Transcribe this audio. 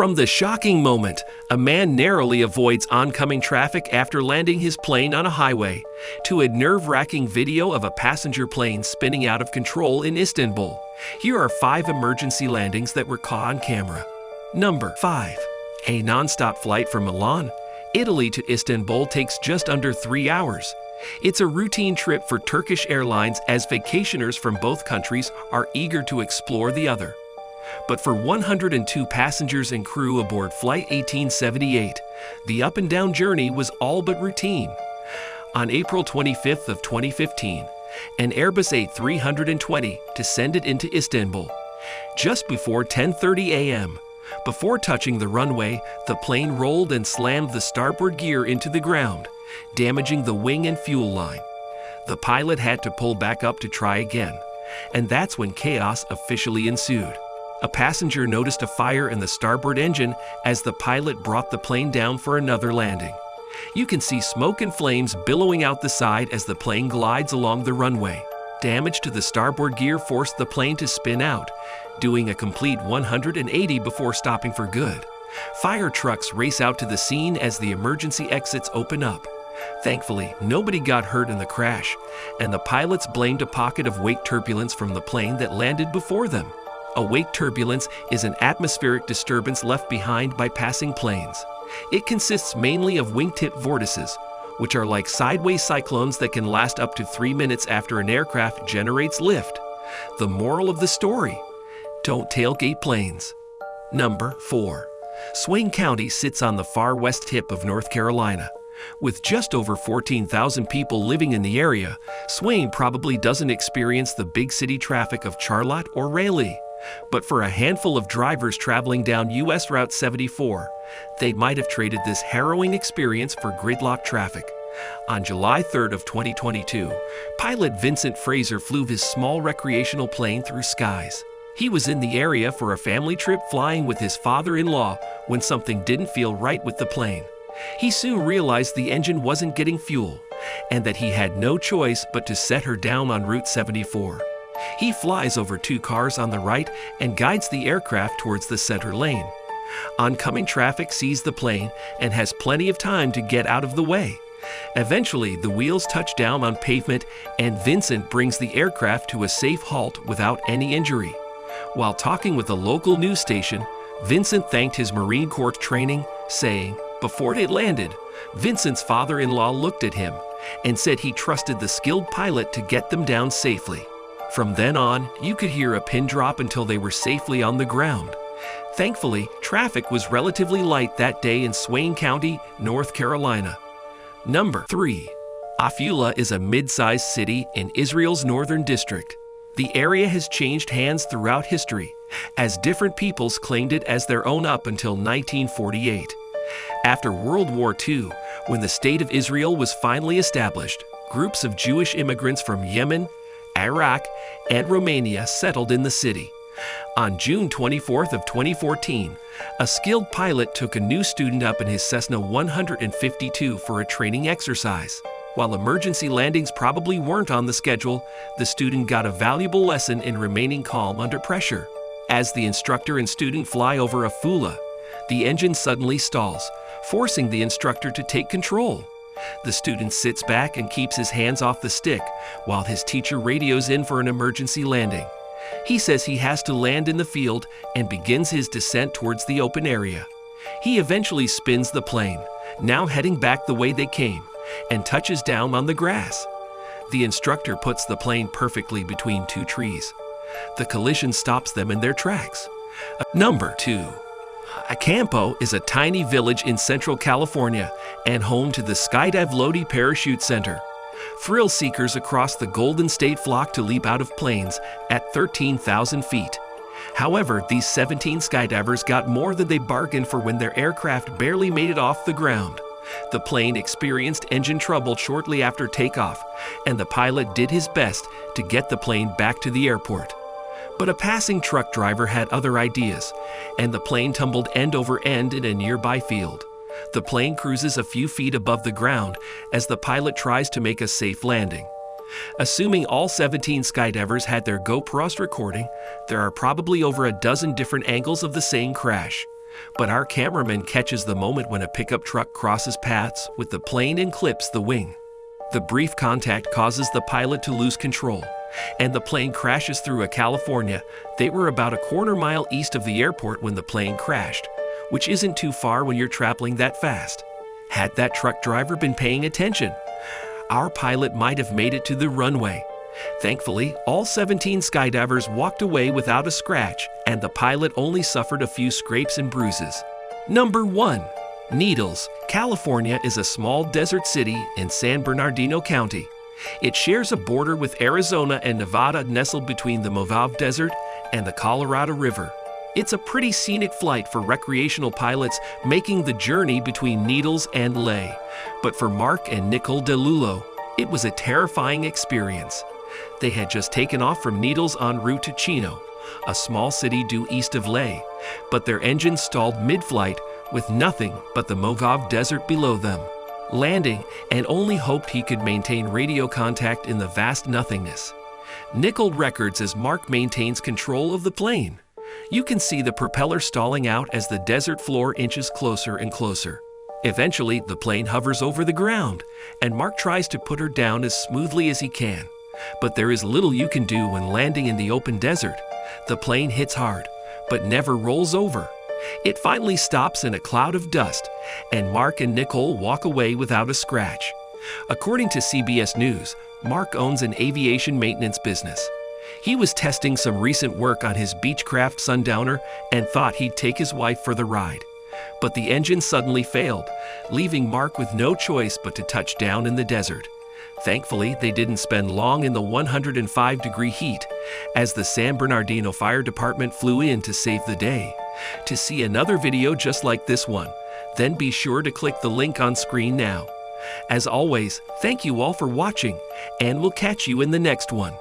From the shocking moment, a man narrowly avoids oncoming traffic after landing his plane on a highway, to a nerve-wracking video of a passenger plane spinning out of control in Istanbul. Here are 5 emergency landings that were caught on camera. Number 5. A non-stop flight from Milan, Italy to Istanbul takes just under 3 hours. It's a routine trip for Turkish Airlines as vacationers from both countries are eager to explore the other. But for 102 passengers and crew aboard Flight 1878, the up-and-down journey was all but routine. On April 25th of 2015, an Airbus A320 descended into Istanbul. Just before 10:30 a.m., before touching the runway, the plane rolled and slammed the starboard gear into the ground, damaging the wing and fuel line. The pilot had to pull back up to try again, and that's when chaos officially ensued. A passenger noticed a fire in the starboard engine as the pilot brought the plane down for another landing. You can see smoke and flames billowing out the side as the plane glides along the runway. Damage to the starboard gear forced the plane to spin out, doing a complete 180 before stopping for good. Fire trucks race out to the scene as the emergency exits open up. Thankfully, nobody got hurt in the crash, and the pilots blamed a pocket of wake turbulence from the plane that landed before them. A wake turbulence is an atmospheric disturbance left behind by passing planes. It consists mainly of wingtip vortices, which are like sideways cyclones that can last up to 3 minutes after an aircraft generates lift. The moral of the story: don't tailgate planes. Number 4. Swain County sits on the far west tip of North Carolina. With just over 14,000 people living in the area, Swain probably doesn't experience the big city traffic of Charlotte or Raleigh. But for a handful of drivers traveling down US Route 74, they might have traded this harrowing experience for gridlock traffic. On July 3rd of 2022, pilot Vincent Fraser flew his small recreational plane through skies. He was in the area for a family trip flying with his father-in-law when something didn't feel right with the plane. He soon realized the engine wasn't getting fuel, and that he had no choice but to set her down on Route 74. He flies over 2 cars on the right and guides the aircraft towards the center lane. Oncoming traffic sees the plane and has plenty of time to get out of the way. Eventually, the wheels touch down on pavement and Vincent brings the aircraft to a safe halt without any injury. While talking with a local news station, Vincent thanked his Marine Corps training, saying, before it landed, Vincent's father-in-law looked at him and said he trusted the skilled pilot to get them down safely. From then on, you could hear a pin drop until they were safely on the ground. Thankfully, traffic was relatively light that day in Swain County, North Carolina. Number 3. Afula is a mid-sized city in Israel's northern district. The area has changed hands throughout history, as different peoples claimed it as their own up until 1948. After World War II, when the State of Israel was finally established, groups of Jewish immigrants from Yemen, Iraq, and Romania settled in the city. On June 24th of 2014, a skilled pilot took a new student up in his Cessna 152 for a training exercise. While emergency landings probably weren't on the schedule, the student got a valuable lesson in remaining calm under pressure. As the instructor and student fly over Afula, the engine suddenly stalls, forcing the instructor to take control. The student sits back and keeps his hands off the stick while his teacher radios in for an emergency landing. He says he has to land in the field and begins his descent towards the open area. He eventually spins the plane, now heading back the way they came, and touches down on the grass. The instructor puts the plane perfectly between 2 trees. The collision stops them in their tracks. Number 2. Acampo is a tiny village in Central California and home to the Skydive Lodi Parachute Center. Thrill seekers across the Golden State flock to leap out of planes at 13,000 feet. However, these 17 skydivers got more than they bargained for when their aircraft barely made it off the ground. The plane experienced engine trouble shortly after takeoff, and the pilot did his best to get the plane back to the airport. But a passing truck driver had other ideas, and the plane tumbled end over end in a nearby field. The plane cruises a few feet above the ground as the pilot tries to make a safe landing. Assuming all 17 skydivers had their GoPros recording, there are probably over a dozen different angles of the same crash. But our cameraman catches the moment when a pickup truck crosses paths with the plane and clips the wing. The brief contact causes the pilot to lose control, and the plane crashes through California. They were about a quarter mile east of the airport when the plane crashed, which isn't too far when you're traveling that fast. Had that truck driver been paying attention, our pilot might have made it to the runway. Thankfully, all 17 skydivers walked away without a scratch, and the pilot only suffered a few scrapes and bruises. Number 1. Needles, California is a small desert city in San Bernardino County. It shares a border with Arizona and Nevada, nestled between the Mojave Desert and the Colorado River. It's a pretty scenic flight for recreational pilots making the journey between Needles and Leh. But for Mark and Nicole DeLulo, it was a terrifying experience. They had just taken off from Needles en route to Chino, a small city due east of Leh, but their engine stalled mid-flight with nothing but the Mojave Desert below them. Landing, and only hoped he could maintain radio contact in the vast nothingness. Nickel records as Mark maintains control of the plane. You can see the propeller stalling out as the desert floor inches closer and closer. Eventually, the plane hovers over the ground, and Mark tries to put her down as smoothly as he can. But there is little you can do when landing in the open desert. The plane hits hard, but never rolls over. It finally stops in a cloud of dust, and Mark and Nicole walk away without a scratch. According to CBS News, Mark owns an aviation maintenance business. He was testing some recent work on his Beechcraft Sundowner and thought he'd take his wife for the ride. But the engine suddenly failed, leaving Mark with no choice but to touch down in the desert. Thankfully, they didn't spend long in the 105-degree heat, as the San Bernardino Fire Department flew in to save the day. To see another video just like this one, then be sure to click the link on screen now. As always, thank you all for watching, and we'll catch you in the next one.